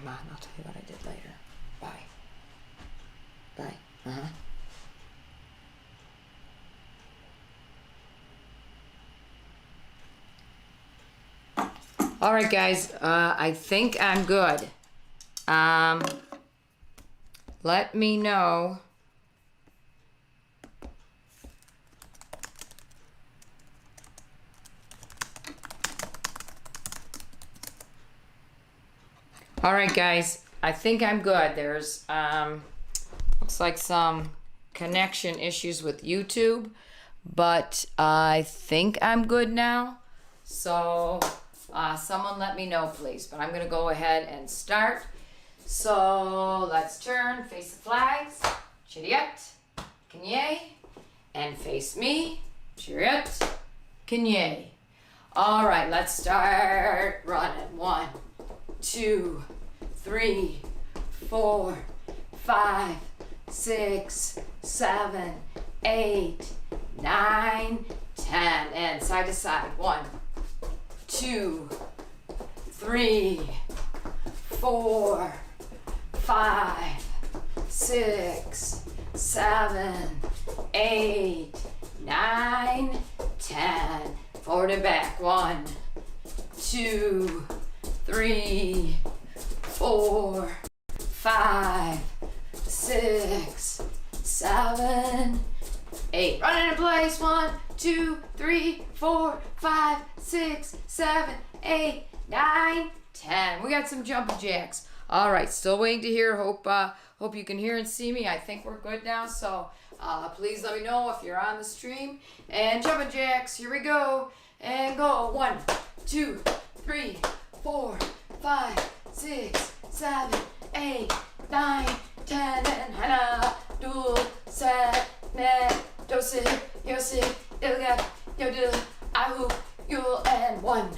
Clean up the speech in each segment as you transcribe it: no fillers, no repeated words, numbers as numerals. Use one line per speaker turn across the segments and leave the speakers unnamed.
Come on, I'll tell you what I did later. Bye. Bye. All right, guys. I think I'm good. Let me know. All right, guys. I think I'm good. There's looks like some connection issues with YouTube, but I think I'm good now. So someone let me know, please. But I'm gonna go ahead and start. So let's turn, face the flags, Chariot, Kanye, and face me, Chariot, Kanye. All right, let's start running. 1, 2, 3, 4, 5, 6, 7, 8, 9, 10, and side to side. 1, 2, 3, 4, 5, 6, 7, 8, 9, 10. Forward and back. 1, 2, 3, 4, 5, 6, 7, 8. Running in place. 1, 2, 3, 4, 5, 6, 7, 8, 9, 10. We got some jumping jacks. All right, still waiting to hear. Hope you can hear and see me. I think we're good now. So please let me know if you're on the stream. And jumping jacks, here we go. And go. 1, 2, 3, 4, 5, 6, 7, 8, 9, 10. And hana, dul, set, net, dosit, yosit, ilga, yodil, ahu, yul, and 1,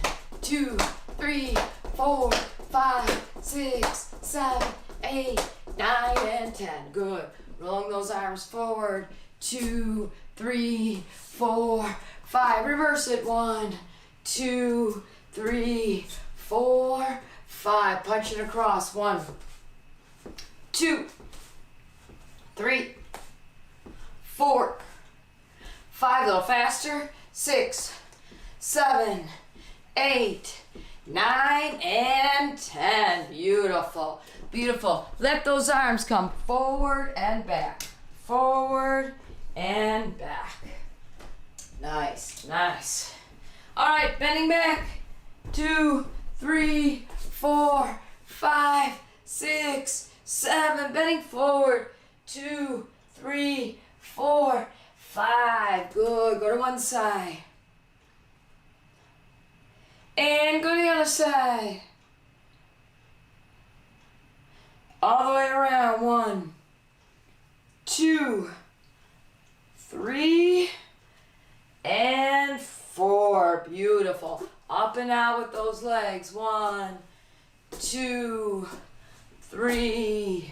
2, 3, 4, 5, 6, 7, 8, 9, and 10. Good. Rolling those arms forward. 2, 3, 4, 5. Reverse it. 1, 2, 3, 4, 5. Punch it across. 1, 2, 3, 4, 5. A little faster. 6, 7, 8, 9, and 10. Beautiful. Beautiful. Let those arms come forward and back. Forward and back. Nice, nice. All right, bending back. 2, 3, 4, 5, 6, 7. Bending forward. 2, 3, 4, 5. Good. Go to one side. And go to the other side. All the way around. 1, 2, 3, and 4. Beautiful. Up and out with those legs. 1, 2, 3,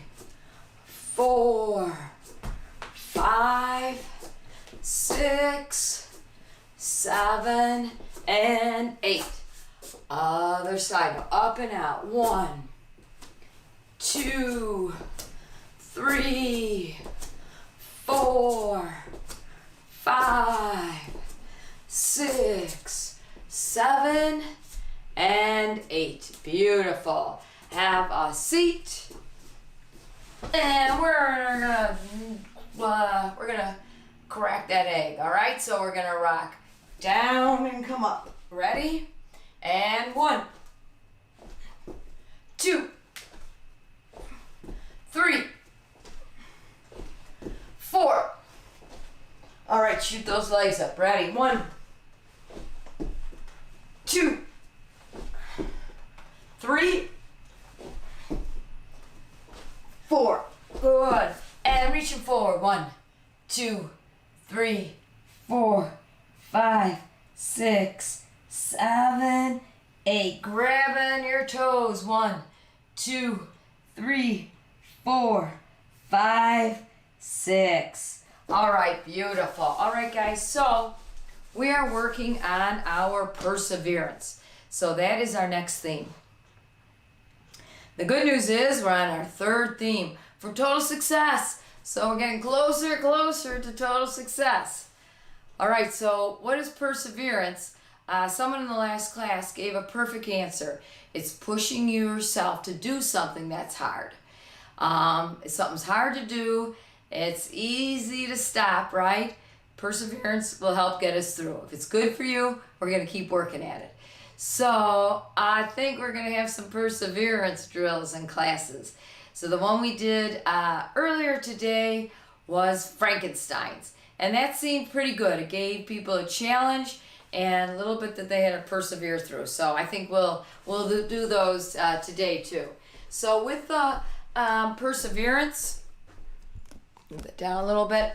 4, 5, 6, 7, and 8. Other side. Go up and out. 1, 2, 3, 4, 5, 6, 7, and 8. Beautiful. Have a seat. And we're gonna crack that egg. All right. So we're gonna rock down and come up. Ready? And 1, 2, 3, 4. All right, shoot those legs up. Ready? 1, 2, 3, 4. Good. And reaching forward. 1, 2, 3, 4, 5, 6, 7, 8. Grabbing your toes. 1, 2, 3, 4, 5, 6. All right, beautiful. All right, guys, so we are working on our perseverance. So that is our next theme. The good news is we're on our third theme for total success. So we're getting closer and closer to total success. All right, so what is perseverance? Someone in the last class gave a perfect answer. It's pushing yourself to do something that's hard. If something's hard to do, it's easy to stop, right? Perseverance will help get us through. If it's good for you, we're going to keep working at it. So I think we're going to have some perseverance drills and classes. So the one we did earlier today was Frankenstein's. And that seemed pretty good. It gave people a challenge and a little bit that they had to persevere through. So I think we'll do those today too. So with the perseverance, move it down a little bit.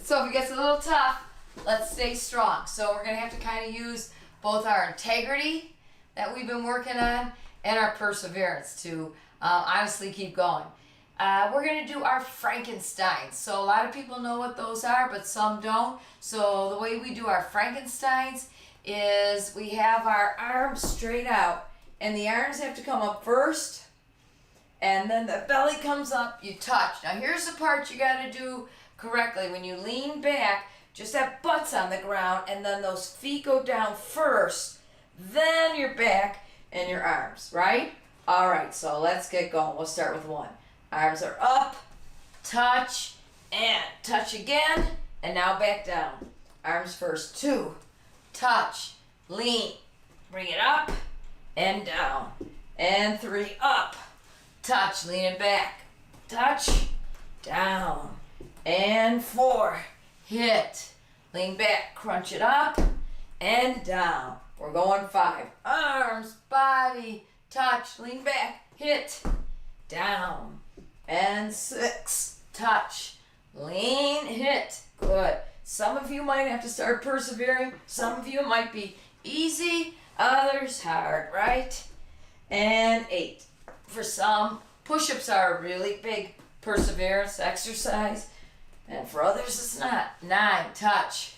So if it gets a little tough, let's stay strong. So we're going to have to kind of use both our integrity that we've been working on and our perseverance to honestly keep going. We're going to do our Frankensteins. So a lot of people know what those are, but some don't. So the way we do our Frankensteins is we have our arms straight out, and the arms have to come up first, and then the belly comes up, you touch. Now here's the part you got to do correctly. When you lean back, just that butt's on the ground, and then those feet go down first, then your back and your arms, right? All right, so let's get going. We'll start with one. Arms are up, touch, and touch again, and now back down. Arms first, 2, touch, lean, bring it up, and down, and 3, up, touch, lean it back, touch, down, and 4, hit, lean back, crunch it up, and down. We're going 5, arms, body, touch, lean back, hit, down, and 6, touch, lean, hit. Good. Some of you might have to start persevering. Some of you might be easy, others hard, right? And 8. For some, push-ups are a really big perseverance exercise, and for others it's not. 9, touch,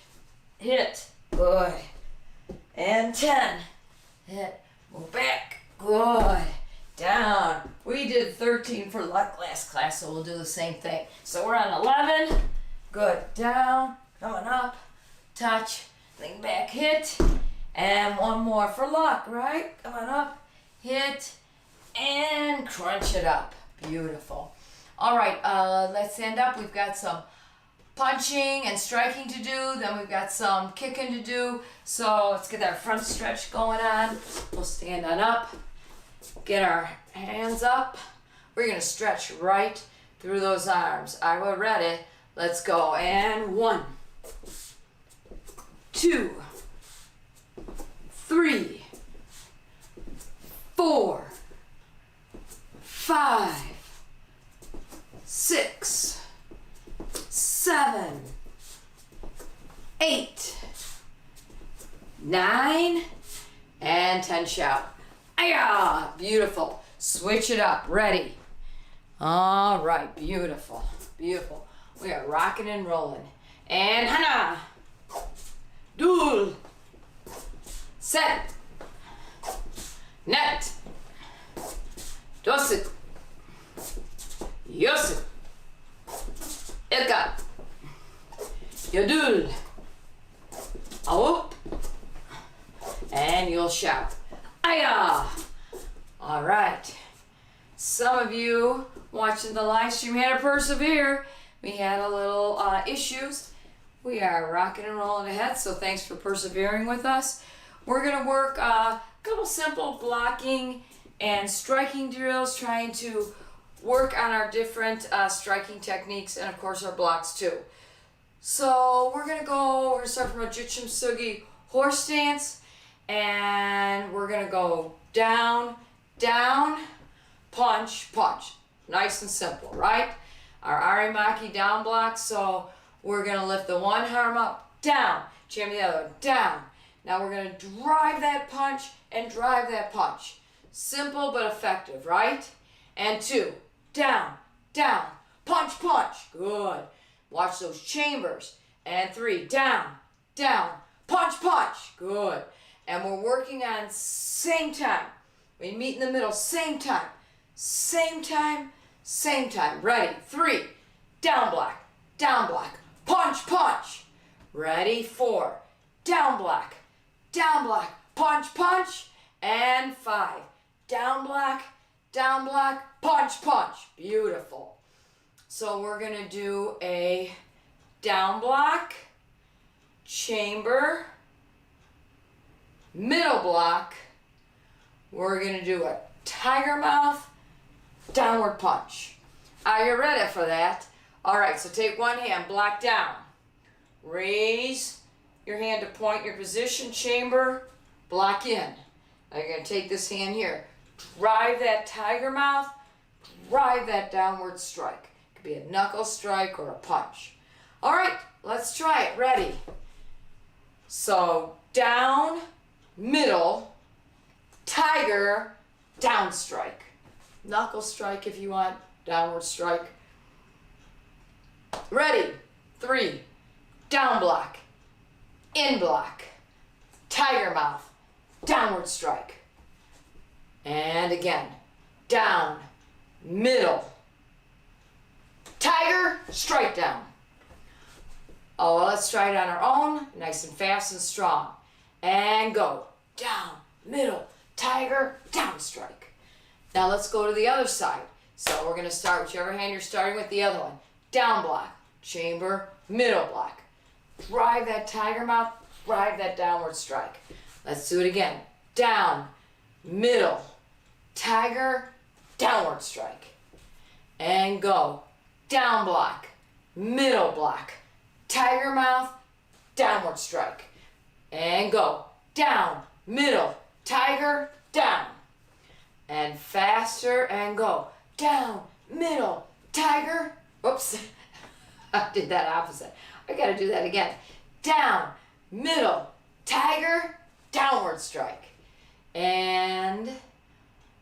hit, good. And 10, hit, move back, good. Down. We did 13 for luck last class, so we'll do the same thing. So we're on 11, good. Down, coming up, touch, lean back, hit, and one more for luck, right? Coming up, hit, and crunch it up. Beautiful. All right, let's stand up. We've got some punching and striking to do, then we've got some kicking to do. So let's get our front stretch going on. We'll stand on up, get our hands up. We're gonna stretch right through those arms. All right, we're ready. Let's go. And 1, 2, 3, 4, 5, 6, 7, 8, 9, and 10. Shout. Aya! Beautiful. Switch it up. Ready. All right. Beautiful. Beautiful. We are rocking and rolling. And hana. Dul. Set. Net. Dosit. Yosit. Ilka. Yodul. Awup. And you'll shout. Aya! All right. Some of you watching the live stream had to persevere. We had a little issues. We are rocking and rolling ahead, so thanks for persevering with us. We're going to work a couple simple blocking and striking drills, trying to work on our different striking techniques and, of course, our blocks too. So we're going to start from a Jichim Sugi horse stance. And we're going to go down, down, punch, punch. Nice and simple, right? Our Arimaki down block. So we're going to lift the one arm up, down, jam the other one, down. Now we're going to drive that punch and drive that punch. Simple but effective, right? And 2, down, down, punch, punch. Good. Watch those chambers. And 3, down, down, punch, punch. Good. And we're working on same time. We meet in the middle, same time. Same time, same time. Ready? 3, down block, punch, punch. Ready? 4, down block, punch, punch. And 5, down block, punch, punch. Beautiful. So we're gonna do a down block, chamber, middle block. We're gonna do a tiger mouth, downward punch. Are you ready for that? All right, so take one hand, block down. Raise your hand to point your position, chamber, block in. Now you're gonna take this hand here, drive that tiger mouth, drive that downward strike. It could be a knuckle strike or a punch. All right, let's try it. Ready? So down, middle, tiger, down strike. Knuckle strike if you want, downward strike. Ready? 3, down block, in block, tiger mouth, downward strike. And again, down, middle, tiger, strike down. Oh, let's try it on our own, nice and fast and strong. And go, down, middle, tiger, down strike. Now let's go to the other side. So we're gonna start whichever hand you're starting with, the other one. Down block, chamber, middle block. Drive that tiger mouth, drive that downward strike. Let's do it again. Down, middle, tiger, downward strike. And go, down block, middle block, tiger mouth, downward strike. And go, down, middle, tiger, down. And faster, and go, down, middle, tiger. Oops, I did that opposite. I gotta do that again. Down, middle, tiger, downward strike. And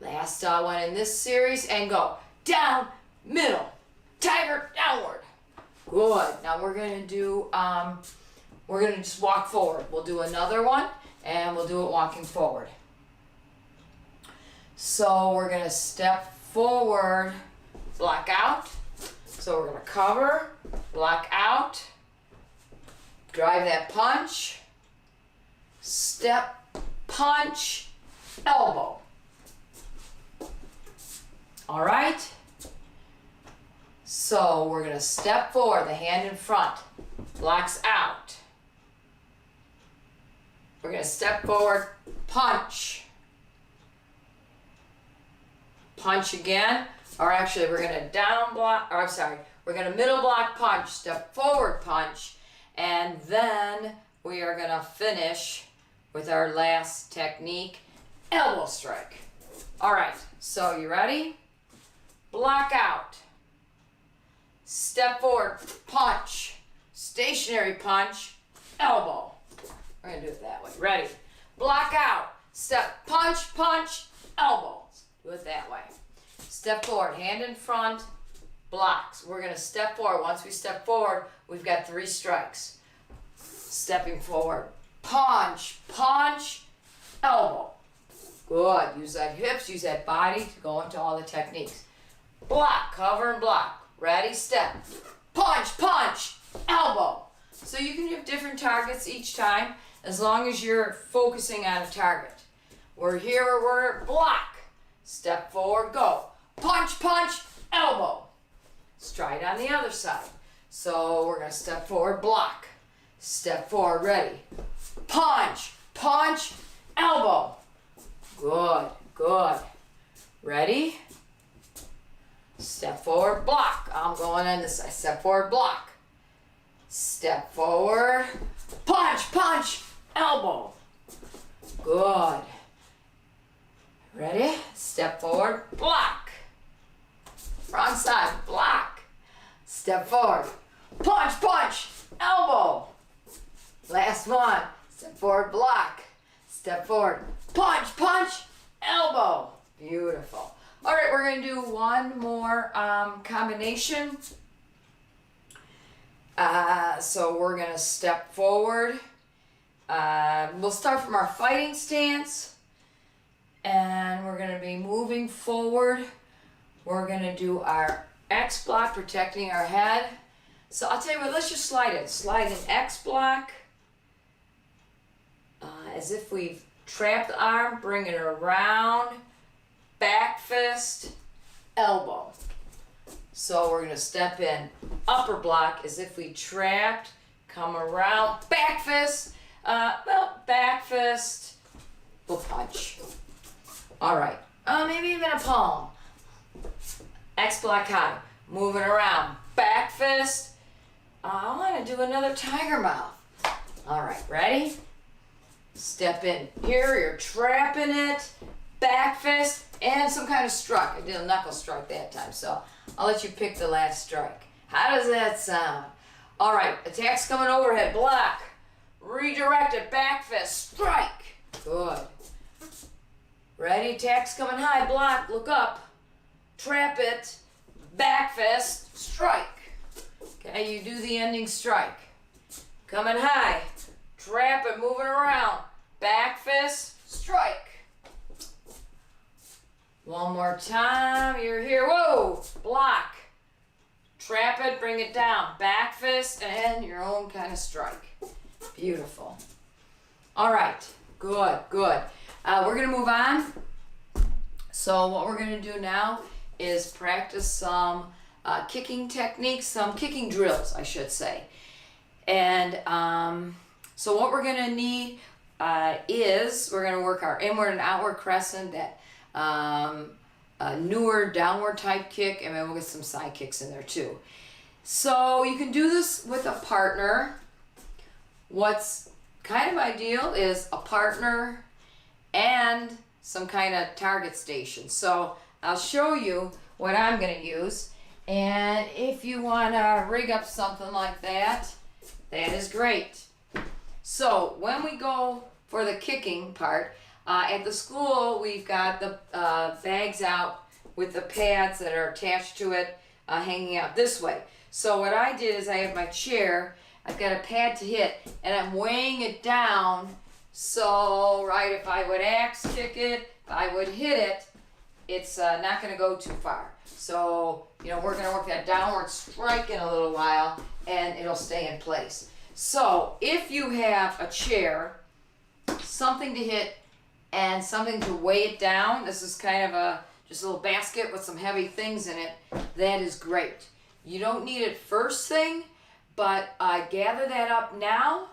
last one in this series, and go, down, middle, tiger, downward. Good. Now we're gonna do, we're gonna just walk forward. We'll do another one, and we'll do it walking forward. So we're gonna step forward, block out. So we're gonna cover, block out, drive that punch, step, punch, elbow. All right? So we're gonna step forward, the hand in front, blocks out. We're gonna step forward, punch. Punch again, or actually we're gonna down block, or I'm sorry, we're gonna middle block punch, step forward punch, and then we are gonna finish with our last technique, elbow strike. All right, so you ready? Block out, step forward, punch, stationary punch, elbow. We're gonna do it that way. Ready? Block out, step, punch, punch, elbow. Do it that way. Step forward, hand in front, blocks. We're gonna step forward. Once we step forward, we've got 3 strikes. Stepping forward, punch, punch, elbow. Good. Use that hips, use that body to go into all the techniques. Block, cover and block. Ready, step. Punch, punch, elbow. So you can have different targets each time as long as you're focusing on a target. We're here, we're block. Step forward, go. Punch, punch, elbow. Let's try it on the other side. So we're gonna step forward, block. Step forward, ready. Punch, punch, elbow. Good, good. Ready? Step forward, block. I'm going on this side. Step forward, block. Step forward, punch, punch, elbow. Good. Ready? Step forward, block. Wrong side, block. Step forward, punch, punch, elbow. Last one. Step forward, block. Step forward, punch, punch, elbow. Beautiful. All right, we're going to do one more combination. So we're going to step forward. We'll start from our fighting stance. And we're going to be moving forward we're gonna do our X block protecting our head. So I'll tell you what, let's just slide it. Slide an X block as if we've trapped the arm, bring it around, back fist, elbow. So we're gonna step in upper block as if we trapped, come around, back fist, back fist, we'll punch. All right, maybe even a palm. X block high, moving around, back fist. I wanna do another tiger mouth. All right, ready? Step in here, you're trapping it, back fist, and some kind of strike. I did a knuckle strike that time, so I'll let you pick the last strike. How does that sound? All right, attack's coming overhead, block, redirect it, back fist, strike. Good. Ready, attack's coming high, block, look up, trap it, back fist, strike. Okay, you do the ending strike. Coming high, trap it, moving around, back fist, strike. One more time, you're here, whoa, block, trap it, bring it down, back fist, and your own kind of strike. Beautiful. All right, good, good. We're gonna move on. So what we're gonna do now is practice some kicking techniques, some kicking drills, I should say. And so what we're gonna need is we're gonna work our inward and outward crescent, that newer downward type kick, and then we'll get some side kicks in there too. So you can do this with a partner. What's kind of ideal is a partner and some kind of target station. So I'll show you what I'm gonna use, and if you wanna rig up something like that, that is great. So when we go for the kicking part, at the school we've got the bags out with the pads that are attached to it, hanging out this way. So what I did is I have my chair, I've got a pad to hit, and I'm weighing it down. So, right, if I would axe kick it, if I would hit it, it's not gonna go too far. So, you know, we're gonna work that downward strike in a little while, and it'll stay in place. So, if you have a chair, something to hit, and something to weigh it down, this is kind of just a little basket with some heavy things in it, that is great. You don't need it first thing, but gather that up now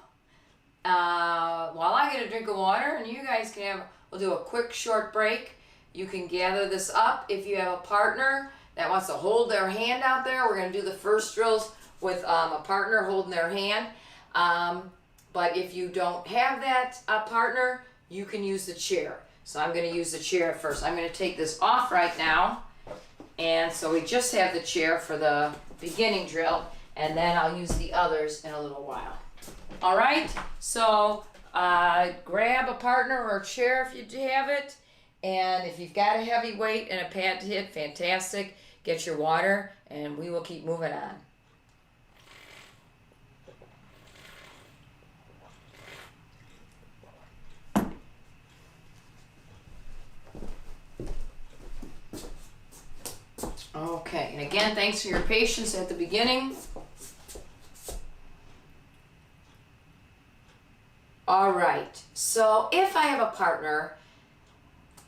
while I get a drink of water, and you guys can we'll do a quick short break. You can gather this up. If you have a partner that wants to hold their hand out there, we're gonna do the first drills with a partner holding their hand. But if you don't have that partner, you can use the chair. So I'm gonna use the chair first. I'm gonna take this off right now. And so we just have the chair for the beginning drill, and then I'll use the others in a little while. All right, so grab a partner or a chair if you have it, and if you've got a heavy weight and a pad to hit, fantastic. Get your water, and we will keep moving on. Okay, and again, thanks for your patience at the beginning. All right, so if I have a partner,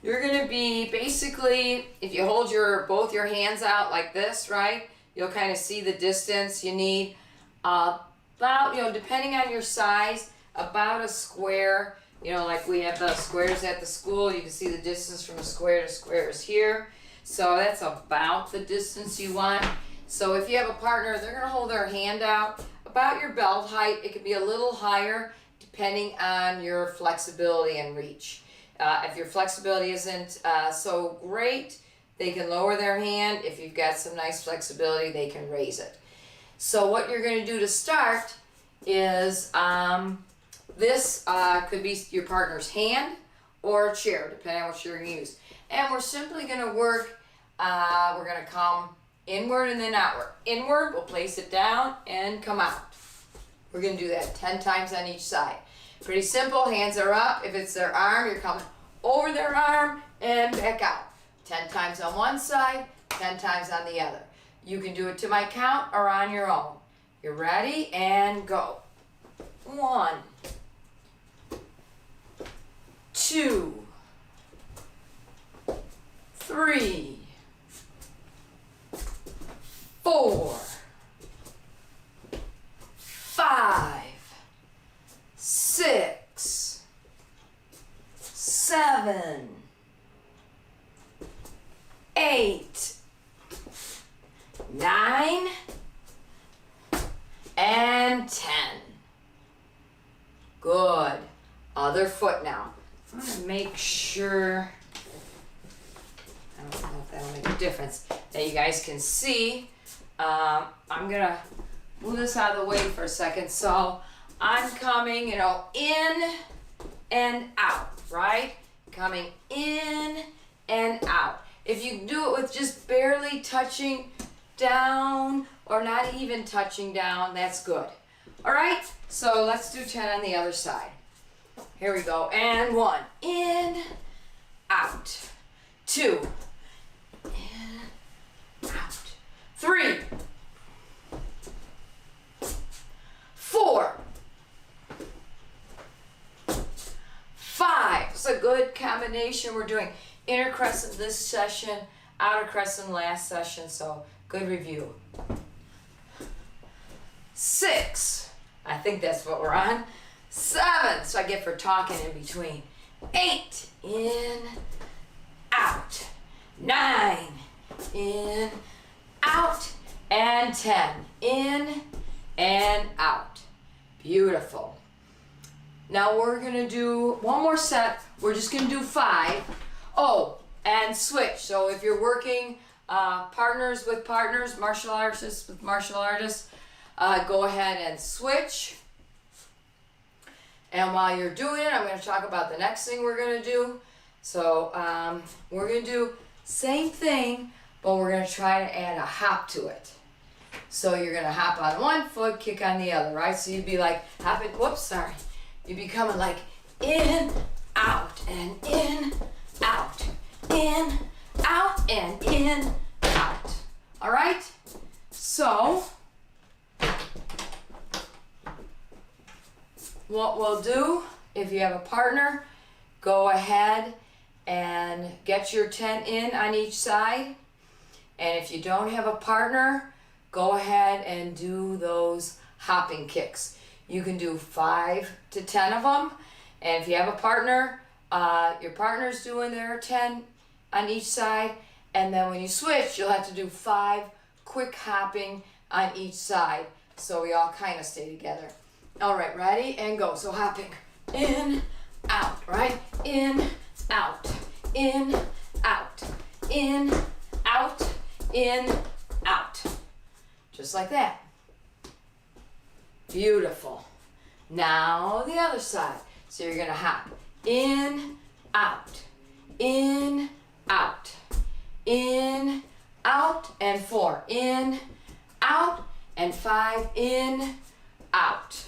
you're gonna be basically, if you hold both your hands out like this, right, you'll kind of see the distance you need. About, depending on your size, about a square. Like we have the squares at the school, you can see the distance from a square to square is here. So that's about the distance you want. So if you have a partner, they're gonna hold their hand out about your belt height. It could be a little higher depending on your flexibility and reach. If your flexibility isn't so great, they can lower their hand. If you've got some nice flexibility, they can raise it. So what you're gonna do to start is, this could be your partner's hand or a chair, depending on what you're gonna use. And we're simply gonna work, we're gonna come inward and then outward. Inward, we'll place it down and come out. We're gonna do that 10 times on each side. Pretty simple, hands are up. If it's their arm, you're coming over their arm and back out. 10 times on one side, 10 times on the other. You can do it to my count or on your own. You're ready? And go. 1, 2, 3, 4, 5, 6, 7, 8, 9, and 10. Good. Other foot now. I'm going to make sure, I don't know if that'll make a difference, that you guys can see. I'm going to move this out of the way for a second. So I'm coming, in and out, right? Coming in and out. If you do it with just barely touching down or not even touching down, that's good. All right, so let's do 10 on the other side. Here we go, and 1, in, out, 2, in, out, 3, 4, 5. It's a good combination. We're doing inner crescent this session, outer crescent last session, so good review. 6, I think that's what we're on. 7, so I get for talking in between. 8, in, out. 9, in, out. And 10, in and out. Beautiful. Now we're gonna do one more set. We're just gonna do 5. Oh, and switch. So if you're working partners with partners, martial artists with martial artists, go ahead and switch. And while you're doing it, I'm going to talk about the next thing we're going to do. So we're going to do same thing, but we're going to try to add a hop to it. So you're going to hop on one foot, kick on the other, right? So you'd be like hopping, whoops, sorry. You'd be coming like in, out, and in, out, in, out, and in, out. All right? So what we'll do, if you have a partner, go ahead and get your 10 in on each side. And if you don't have a partner, go ahead and do those hopping kicks. You can do 5 to 10 of them. And if you have a partner, your partner's doing their 10 on each side. And then when you switch, you'll have to do 5 quick hopping on each side. So we all kind of stay together. All right, ready? And go. So hopping in, out, right? In, out, in, out, in, out, in, out. Just like that. Beautiful. Now the other side. So you're going to hop in, out, in, out, in, out, and 4. In, out, and 5. In, out.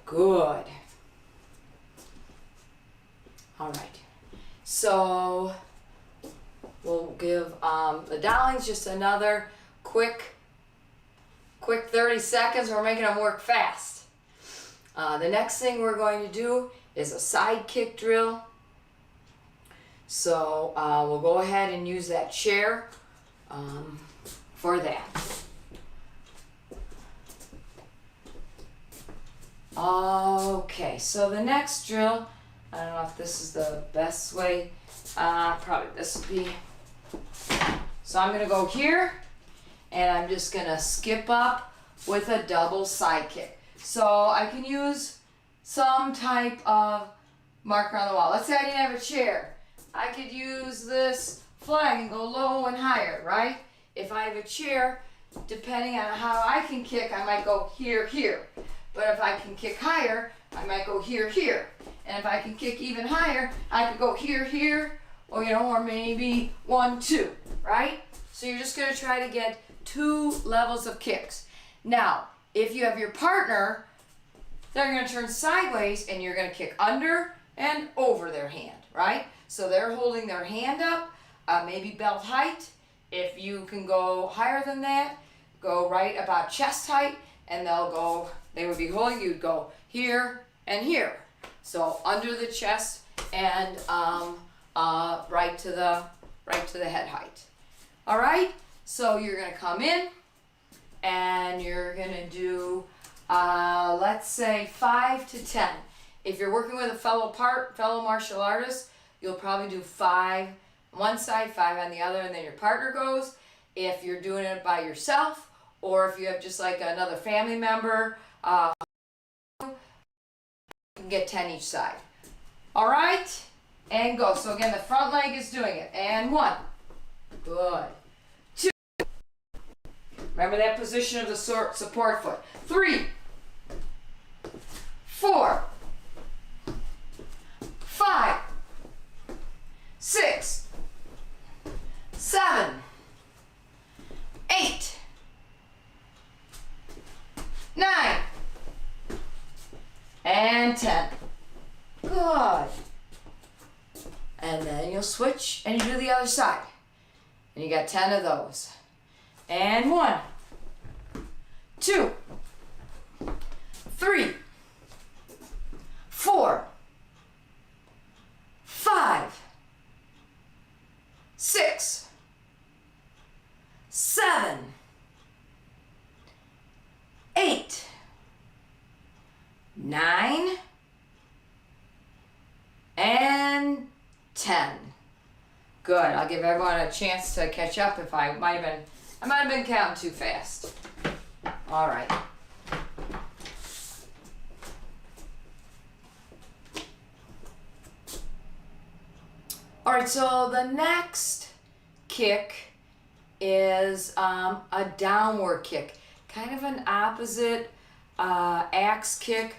Good. All right. So we'll give the Dowlings just another quick 30 seconds. We're making them work fast. The next thing we're going to do is a side kick drill. So we'll go ahead and use that chair for that. Okay, so the next drill, I don't know if this is the best way, probably this will be, so I'm going to go here, and I'm just going to skip up with a double side kick. So I can use some type of marker on the wall. Let's say I didn't have a chair. I could use this flag and go low and higher, right? If I have a chair, depending on how I can kick, I might go here, here. But if I can kick higher, I might go here, here. And if I can kick even higher, I could go here, here, or or maybe 1, 2, right? So you're just gonna try to get 2 levels of kicks. Now, if you have your partner, they're gonna turn sideways and you're gonna kick under and over their hand, right? So they're holding their hand up, maybe belt height, If you can go higher than that, go right about chest height, and they would be holding, you'd go here and here. So under the chest and right to the head height. All right, so you're gonna come in and you're gonna do, let's say 5 to 10. If you're working with a fellow martial artist, you'll probably do 5 on one side, 5 on the other, and then your partner goes. If you're doing it by yourself, or if you have just like another family member, you can get 10 each side. All right, and go. So again, the front leg is doing it. And 1, good. 2, remember that position of the support foot. 3, 4, 5, 6, 7, 8, 9, and 10. Good. And then you'll switch and you do the other side. And you got 10 of those. And 1, 2, 3, 4, 5, 6, 7, 8, 9, and 10. Good. I'll give everyone a chance to catch up if I might have been counting too fast. All right. All right, so the next kick is a downward kick, kind of an opposite axe kick.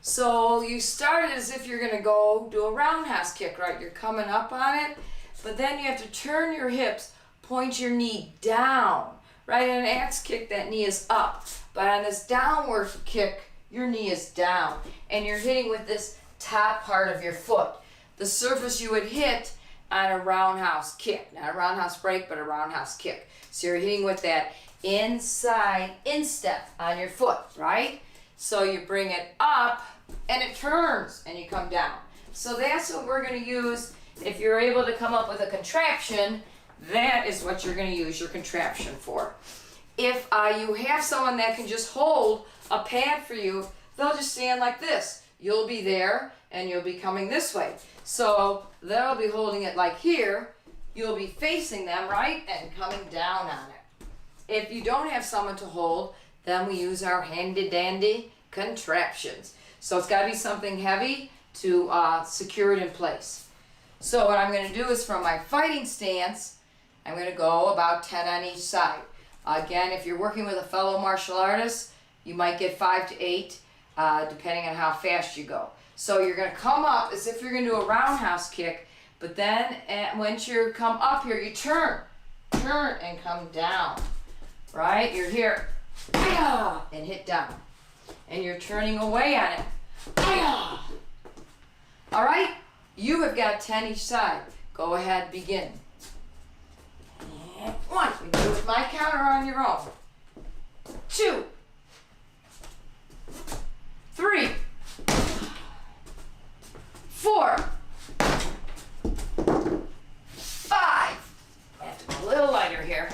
So you start as if you're gonna go do a roundhouse kick, right? You're coming up on it, but then you have to turn your hips, point your knee down, right? In an axe kick, that knee is up, but on this downward kick, your knee is down, and you're hitting with this top part of your foot, the surface you would hit on a roundhouse kick, not a roundhouse break, but a roundhouse kick. So you're hitting with that inside instep on your foot, right? So you bring it up and it turns and you come down. So that's what we're going to use. If you're able to come up with a contraption, that is what you're going to use your contraption for. If you have someone that can just hold a pad for you, they'll just stand like this. You'll be there and you'll be coming this way. So they'll be holding it like here. You'll be facing them, right, and coming down on it. If you don't have someone to hold, then we use our handy dandy contraptions. So it's got to be something heavy to secure it in place. So what I'm going to do is, from my fighting stance, I'm going to go about 10 on each side. Again, if you're working with a fellow martial artist, you might get 5 to 8, depending on how fast you go. So you're going to come up as if you're going to do a roundhouse kick, but then once you come up here, you turn and come down, right? You're here, and hit down. And you're turning away on it. All right? You have got 10 each side. Go ahead, begin. And 1, you do it with my counter on your own. 2, 3, 4, 5. I have to go a little lighter here.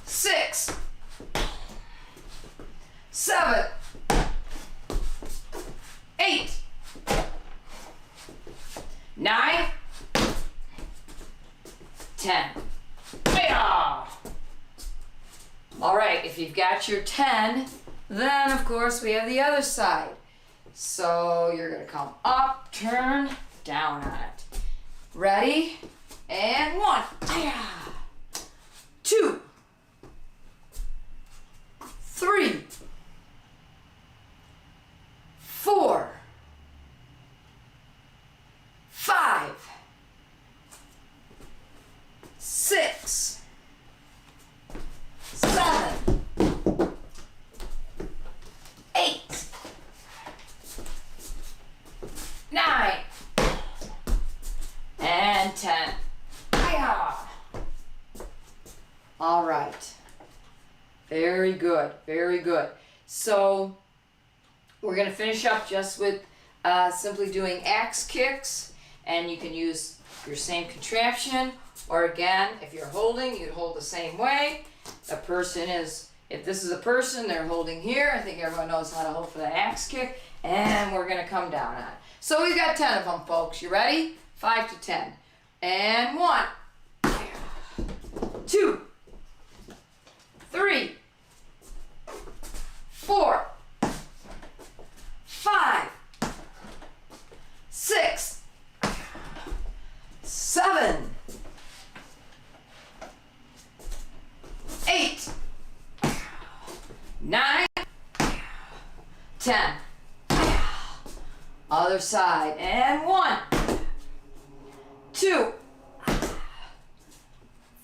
6, 7, 8, 9, 10. Hi-ya! All right, if you've got your 10, then of course we have the other side. So you're gonna come up, turn, down on it. Ready? And 1, 2, 3, 4, 5, 6, 7, 8, 9, and 10. Hi-ya! Very good, very good. So we're going to finish up just with simply doing axe kicks, and you can use your same contraption, or again, if you're holding, you'd hold the same way. A person is, if this is a person, they're holding here. I think everyone knows how to hold for the axe kick, and we're going to come down on it. So we've got 10 of them, folks. You ready? 5 to 10. And 1, 2, 3, 4, 5, 6, 7, 8, 9, 10. Other side. And 1, 2,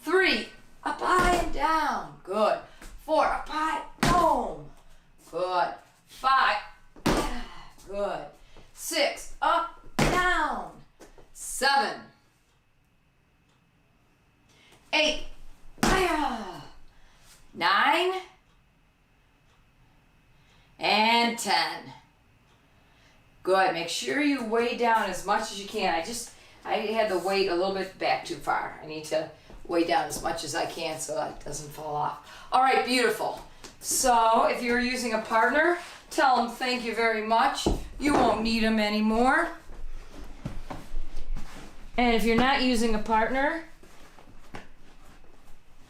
3, up high and down. Good. 4, up high, boom. Good. 5, good. 6, up, down. 7, 8, 9, and 10. Good. Make sure you weigh down as much as you can. I had the weight a little bit back too far. I need to weigh down as much as I can so it doesn't fall off. All right, beautiful. So if you're using a partner, tell them thank you very much. You won't need them anymore. And if you're not using a partner,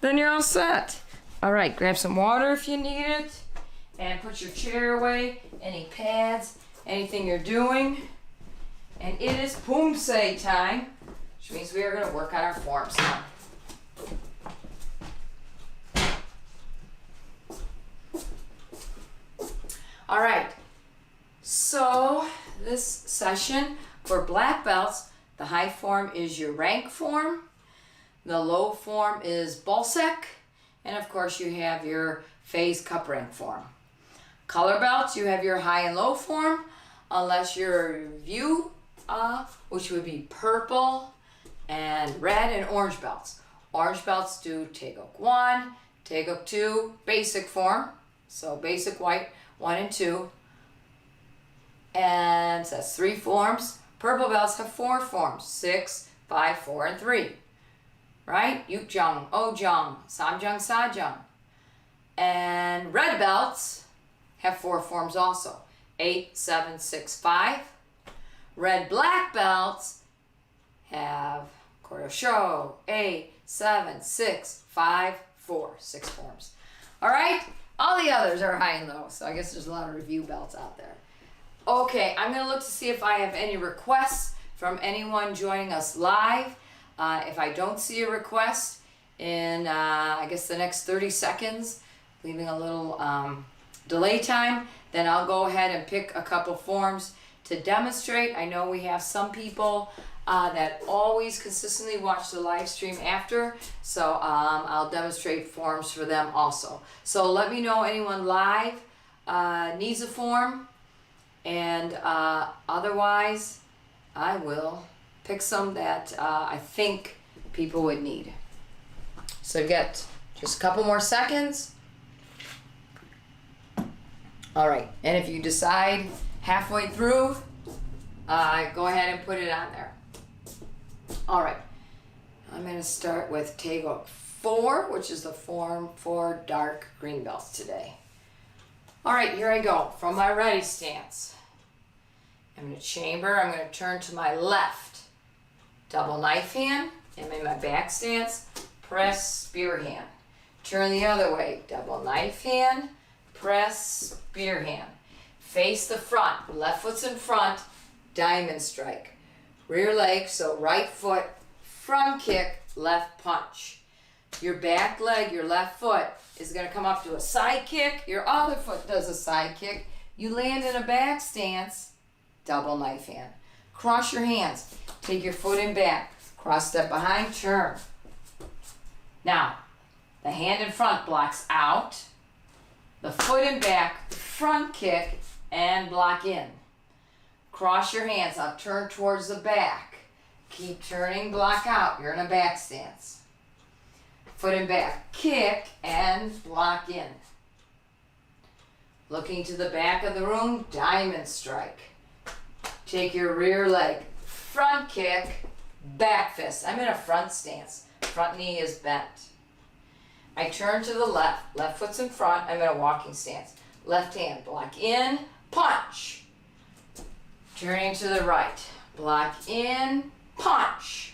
then you're all set. All right, grab some water if you need it, and put your chair away, any pads, anything you're doing. And it is Poomsae time, which means we are going to work on our forms now. All right, so this session for black belts, the high form is your rank form, the low form is Balsec, and of course you have your phase cup rank form. Color belts, you have your high and low form, unless you're view, which would be purple and red and orange belts. Orange belts do Taeguk 1, Taeguk 2, basic form, so basic white 1 and 2, and so that's 3 forms. Purple belts have 4 forms, 6, 5, 4, and 3. Right? Yukjung, Ojung, Samjung, Sajung. And red belts have 4 forms also, 8, 7, 6, 5. Red black belts have Korosho, 8, 7, 6, 5, 4, 6 forms. All right? All the others are high and low, so I guess there's a lot of review belts out there. Okay, I'm going to look to see if I have any requests from anyone joining us live. If I don't see a request in, I guess, the next 30 seconds, leaving a little delay time, then I'll go ahead and pick a couple forms to demonstrate. I know we have some people that always consistently watch the live stream after, so I'll demonstrate forms for them also. So let me know anyone live needs a form, and otherwise I will pick some that I think people would need. So you've got just a couple more seconds. All right, and if you decide halfway through, go ahead and put it on there. All right, I'm going to start with Taeguk 4, which is the form for dark green belts today. All right, here I go from my ready stance. I'm going to chamber. I'm going to turn to my left. Double knife hand. I'm in my back stance. Press spear hand. Turn the other way. Double knife hand. Press spear hand. Face the front. Left foot's in front. Diamond strike. Rear leg, so right foot, front kick, left punch. Your back leg, your left foot, is going to come up to a side kick. Your other foot does a side kick. You land in a back stance, double knife hand. Cross your hands. Take your foot in back. Cross step behind, turn. Now, the hand in front blocks out. The foot in back, front kick, and block in. Cross your hands up, turn towards the back. Keep turning, block out. You're in a back stance. Foot in back, kick, and block in. Looking to the back of the room, diamond strike. Take your rear leg, front kick, back fist. I'm in a front stance. Front knee is bent. I turn to the left. Left foot's in front. I'm in a walking stance. Left hand, block in, punch. Turning to the right. Block in, punch.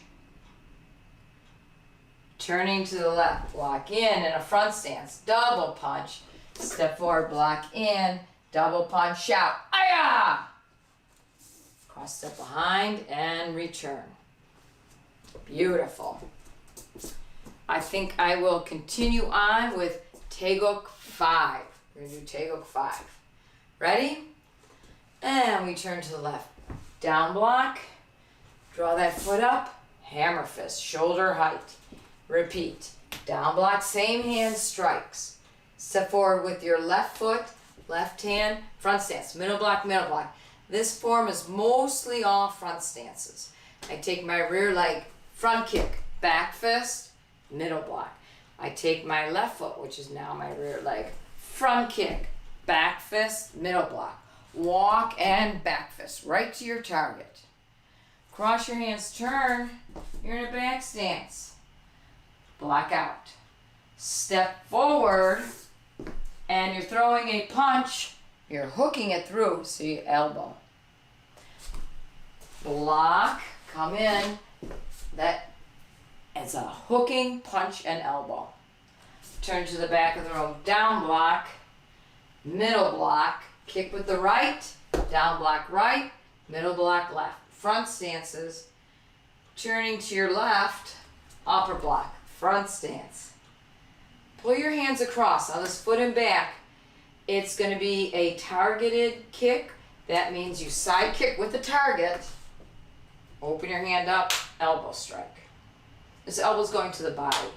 Turning to the left. Block in a front stance. Double punch. Step forward, block in, double punch, shout, "Aya!" Cross step behind and return. Beautiful. I think I will continue on with Taeguk 5. We're going to do Taeguk 5. Ready? And we turn to the left. Down block. Draw that foot up. Hammer fist. Shoulder height. Repeat. Down block. Same hand strikes. Step forward with your left foot. Left hand. Front stance. Middle block. Middle block. This form is mostly all front stances. I take my rear leg. Front kick. Back fist. Middle block. I take my left foot, which is now my rear leg. Front kick. Back fist. Middle block. Walk and back fist right to your target. Cross your hands, turn. You're in a back stance. Block out. Step forward and you're throwing a punch. You're hooking it through, so you elbow. Block, come in. That is a hooking punch and elbow. Turn to the back of the room. Down block, middle block. Kick with the right, down block right, middle block left. Front stances, turning to your left, upper block, front stance. Pull your hands across on this foot and back. It's going to be a targeted kick. That means you side kick with the target. Open your hand up, elbow strike. This elbow's going to the body.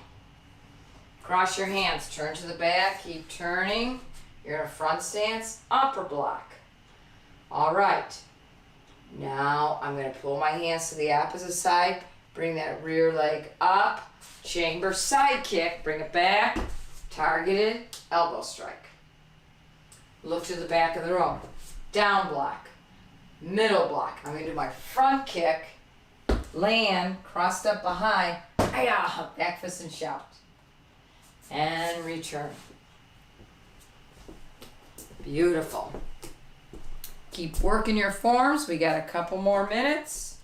Cross your hands, turn to the back, keep turning. You're in a front stance, upper block. All right. Now I'm going to pull my hands to the opposite side, bring that rear leg up, chamber side kick, bring it back, targeted, elbow strike. Look to the back of the room. Down block, middle block. I'm going to do my front kick, land, crossed up behind, back fist and shout. And return. Beautiful. Keep working your forms. We got a couple more minutes.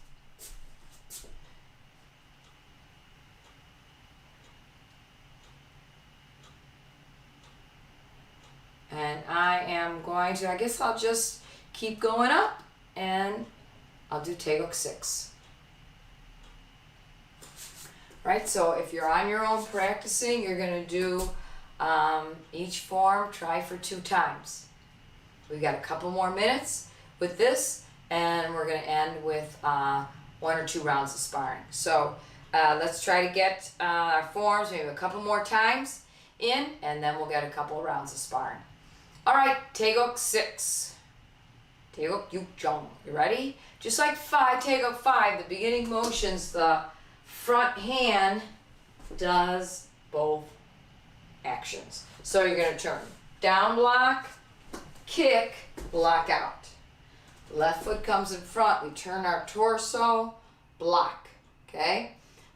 And I am going to, I guess I'll just keep going up and I'll do Taeguk 6. Right, so if you're on your own practicing, you're going to do each form, try for 2 times. We got a couple more minutes with this, and we're going to end with 1 or 2 rounds of sparring. So let's try to get our forms maybe a couple more times in, and then we'll get a couple of rounds of sparring. All right, Taeguk 6. Taeguk Yukjong. You ready? Just like Taeguk 5, the beginning motions, the front hand does both actions. So you're going to turn down block, kick, block out. Left foot comes in front. We turn our torso, block. Okay?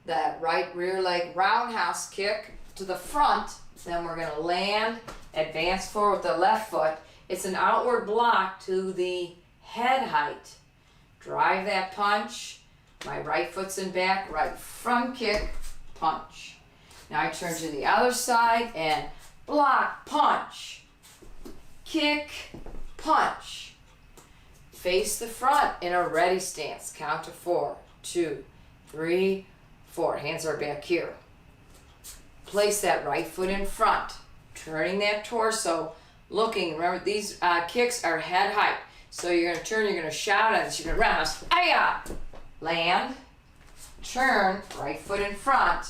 That right rear leg roundhouse kick to the front. Then we're going to land, advance forward with the left foot. It's an outward block to the head height. Drive that punch. My right foot's in back, right front kick, punch. Now I turn to the other side and block, punch, kick, punch. Face the front in a ready stance. Count to 4, 2, 3, 4. Hands are back here. Place that right foot in front, turning that torso, looking. Remember, these kicks are head height. So you're going to turn, you're going to shout at this, you're going to round. Aya! Land, turn, right foot in front,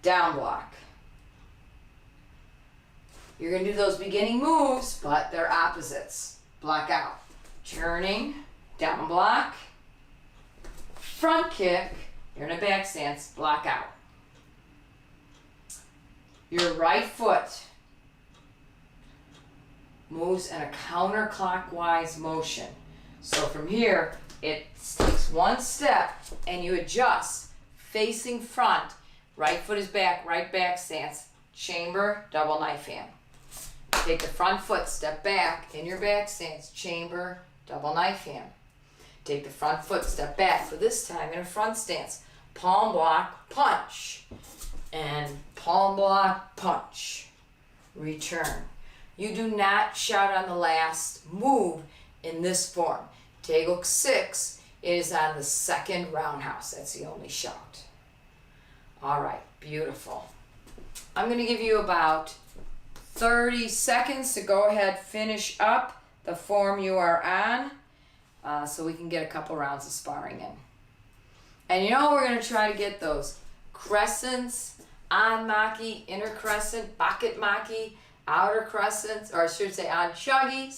down block. You're going to do those beginning moves, but they're opposites. Block out. Turning, down block, front kick, you're in a back stance, block out. Your right foot moves in a counterclockwise motion. So from here, it takes one step and you adjust facing front. Right foot is back, right back stance. Chamber, double knife hand. Take the front foot, step back in your back stance. Chamber, double knife hand. Take the front foot, step back for this time in a front stance. Palm block, punch. And palm block, punch. Return. You do not shout on the last move in this form. Taeguk 6 is on the second roundhouse. That's the only shout. All right, beautiful. I'm going to give you about 30 seconds to go ahead, finish up the form you are on, so we can get a couple rounds of sparring in. And you know we're going to try to get those crescents, on maki, inner crescent, bucket maki, outer crescents, or I should say on shuggy,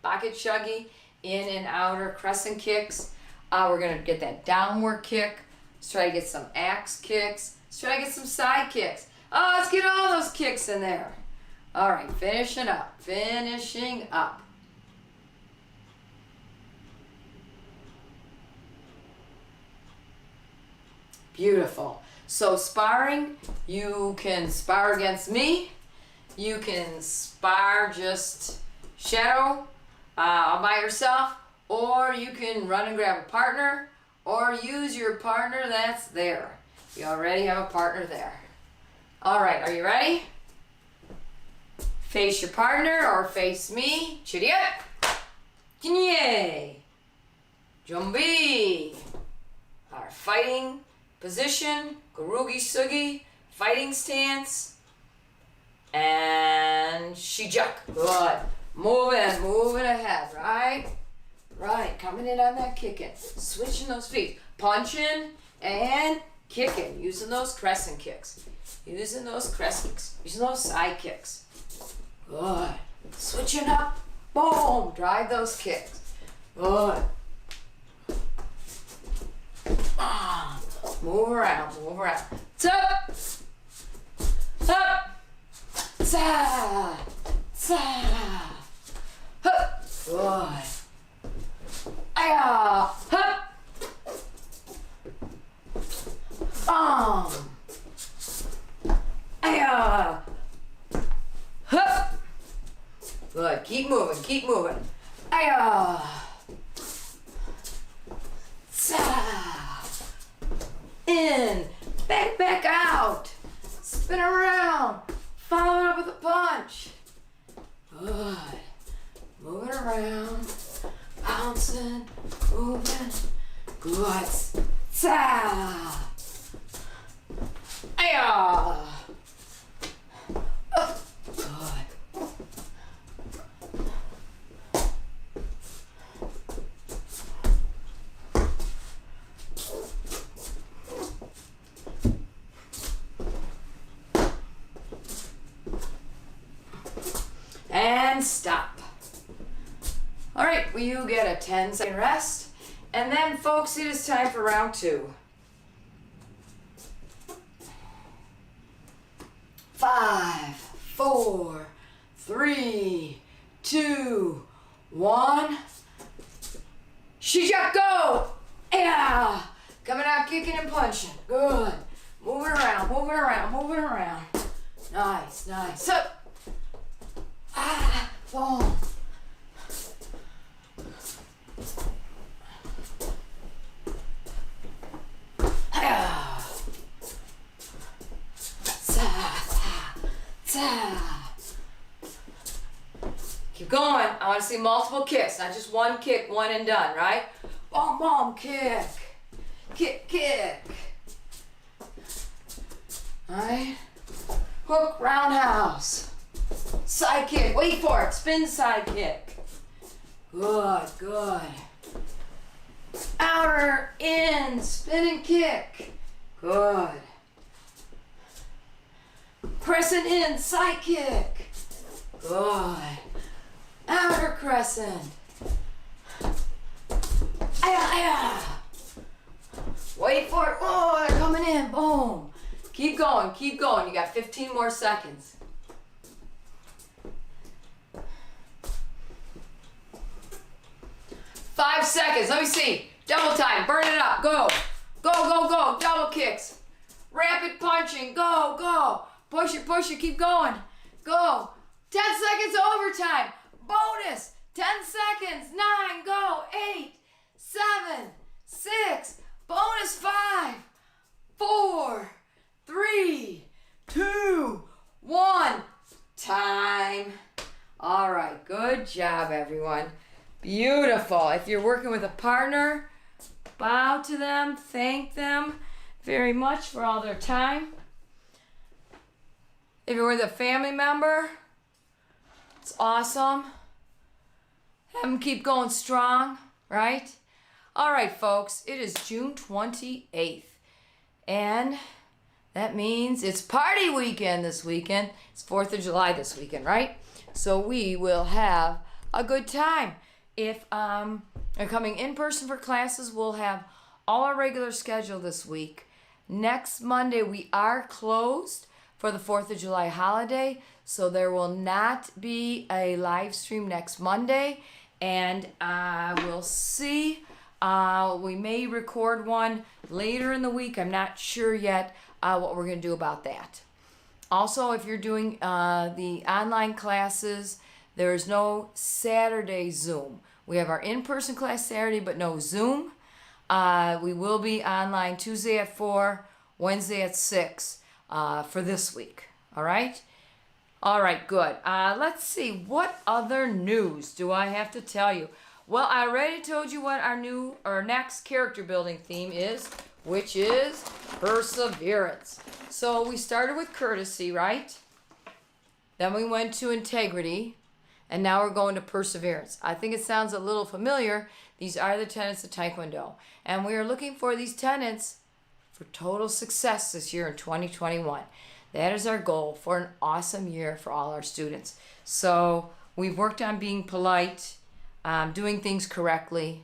bucket shuggy, in and outer crescent kicks. We're going to get that downward kick. Let's try to get some axe kicks. Let's try to get some side kicks. Oh, let's get all those kicks in there. All right, finishing up. Beautiful. So sparring, you can spar against me. You can spar just shadow all by yourself, or you can run and grab a partner, or use your partner that's there. You already have a partner there. All right, are you ready? Face your partner or face me. Chiriya. Kinye. Jumbi. Our fighting position. Gurugi sugi. Fighting stance. And shijak. Good. Moving ahead, right? Right, coming in on that kicking. Switching those feet. Punching and kicking. Using those crescent kicks. Using those side kicks. Good. Switching up. Boom. Drive those kicks. Good. Move around. Tup. Up. Ta. Ta. Hup. Good. Aya. Hup. Aya. Hup. Good. Keep moving. Aya. Ta. In. Back out. Spin around. Follow it up with a punch. Good. Moving around. Bouncing. Moving. Good. Ta. Aya. Up. Good. And stop. All right, well, you get a 10-second rest. And then, folks, it is time for round 2. 5, 4, 3, 2, 1. Shijak, go! Yeah! Coming out, kicking and punching. Good. Moving around. Nice. Up. Boom. Keep going. I want to see multiple kicks, not just one kick, one and done, right? Boom, kick. Kick. All right. Hook, roundhouse. Side kick. Wait for it. Spin side kick. Good. Outer, in, spinning kick. Good. Crescent in, side kick. Good. Outer crescent. Wait for it. Oh, they're coming in. Boom. Keep going. You got 15 more seconds. 5 seconds. Let me see. Double time. Burn it up. Go. Go, go, go. Double kicks. Rapid punching. Go, go. Push it. Keep going. Go. 10 seconds overtime. Bonus. 10 seconds. 9. Go. 8. 7. 6. Bonus 5. 4. 3. 2. 1. Time. All right. Good job, everyone. Beautiful. If you're working with a partner, bow to them. Thank them very much for all their time. If you're with a family member, it's awesome. Have them keep going strong, right? All right, folks. It is June 28th. And that means it's party weekend this weekend. It's 4th of July this weekend, right? So we will have a good time. If they're coming in person for classes, we'll have all our regular schedule this week. Next Monday, we are closed for the 4th of July holiday, so there will not be a live stream next Monday. And we'll see. We may record one later in the week. I'm not sure yet what we're going to do about that. Also, if you're doing the online classes, there is no Saturday Zoom. We have our in-person class Saturday, but no Zoom. We will be online Tuesday at 4, Wednesday at 6 for this week. All right? All right, good. Let's see. What other news do I have to tell you? Well, I already told you what our next character building theme is, which is perseverance. So we started with courtesy, right? Then we went to integrity, and now we're going to perseverance. I think it sounds a little familiar. These are the tenets of Taekwondo, and we are looking for these tenets for total success this year in 2021. That is our goal for an awesome year for all our students. So we've worked on being polite, doing things correctly,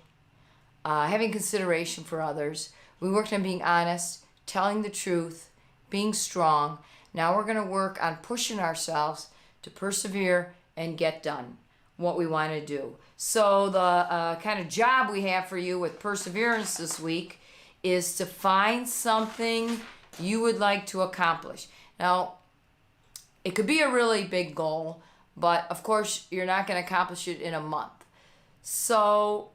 having consideration for others. We worked on being honest, telling the truth, being strong. Now we're going to work on pushing ourselves to persevere and get done what we want to do. So the kind of job we have for you with perseverance this week is to find something you would like to accomplish. Now, it could be a really big goal, but of course you're not going to accomplish it in a month. So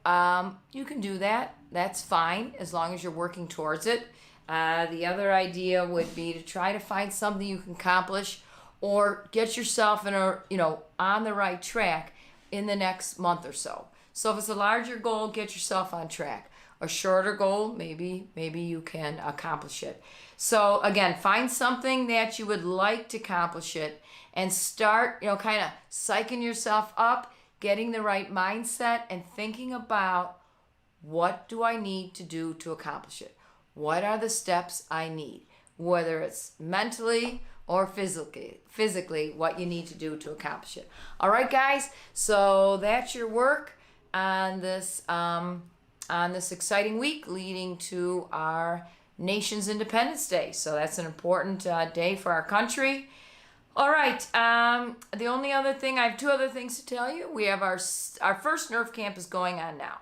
you can do that. That's fine as long as you're working towards it. The other idea would be to try to find something you can accomplish or get yourself on the right track in the next month or so. So if it's a larger goal, get yourself on track. A shorter goal, maybe you can accomplish it. So again, find something that you would like to accomplish it and start, kind of psyching yourself up, getting the right mindset and thinking about what do I need to do to accomplish it? What are the steps I need? Whether it's mentally or physically what you need to do to accomplish it. All right, guys. So that's your work on this exciting week leading to our nation's Independence Day. So that's an important day for our country. All right. The only other thing, I have two other things to tell you. We have our first Nerf camp is going on now.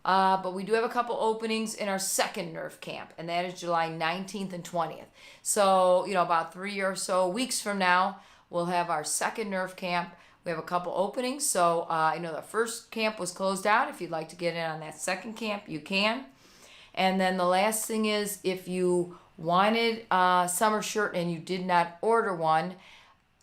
But we do have a couple openings in our second Nerf camp, and that is July 19th and 20th. So, about 3 or so weeks from now, we'll have our second Nerf camp. We have a couple openings. So, the first camp was closed out. If you'd like to get in on that second camp, you can. And then the last thing is, if you wanted a summer shirt and you did not order one,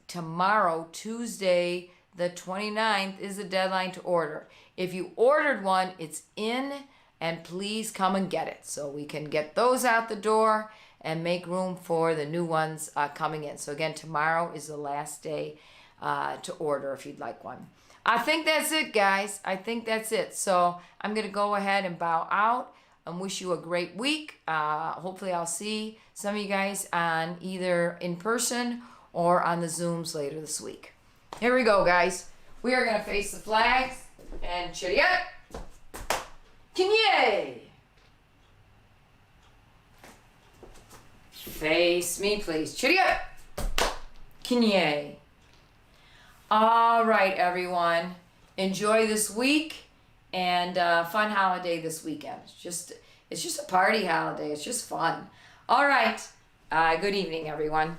tomorrow, Tuesday, the 29th, is the deadline to order. If you ordered one, it's in, and please come and get it so we can get those out the door and make room for the new ones coming in. So again, tomorrow is the last day to order if you'd like one. I think that's it, guys. I think that's it. So I'm going to go ahead and bow out and wish you a great week. Hopefully I'll see some of you guys on either in person or on the Zooms later this week. Here we go, guys. We are going to face the flags. And chariot, Kinye. Face me, please. Chariot, Kinye. All right, everyone. Enjoy this week, and fun holiday this weekend. It's just a party holiday. It's just fun. All right. Good evening, everyone.